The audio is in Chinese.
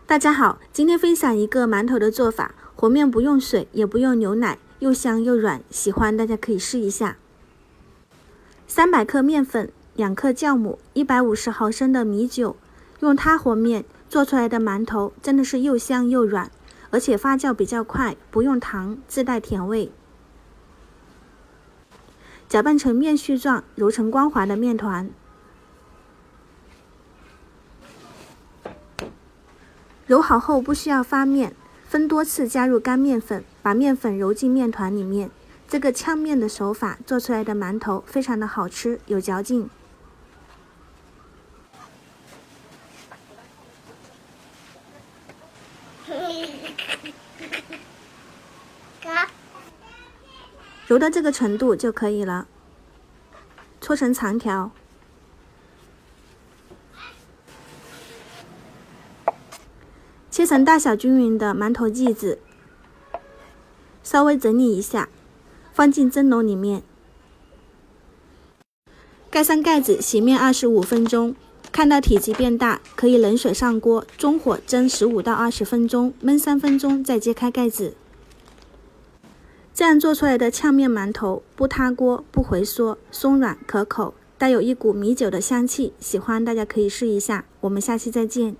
大家好，今天分享一个馒头的做法，和面不用水，也不用牛奶，又香又软，喜欢大家可以试一下。300克面粉，2克酵母，150毫升的米酒，用它和面做出来的馒头真的是又香又软，而且发酵比较快，不用糖，自带甜味。搅拌成面絮状，揉成光滑的面团。揉好后不需要发面，分多次加入干面粉，把面粉揉进面团里面。这个炝面的手法做出来的馒头非常的好吃，有嚼劲。揉到这个程度就可以了，搓成长条。切成大小均匀的馒头剂子，稍微整理一下，放进蒸笼里面，盖上盖子，洗面25分钟。看到体积变大，可以冷水上锅，中火蒸15到20分钟，焖3分钟再揭开盖子。这样做出来的炝面馒头不塌锅、不回缩，松软可口，带有一股米酒的香气，喜欢大家可以试一下。我们下期再见。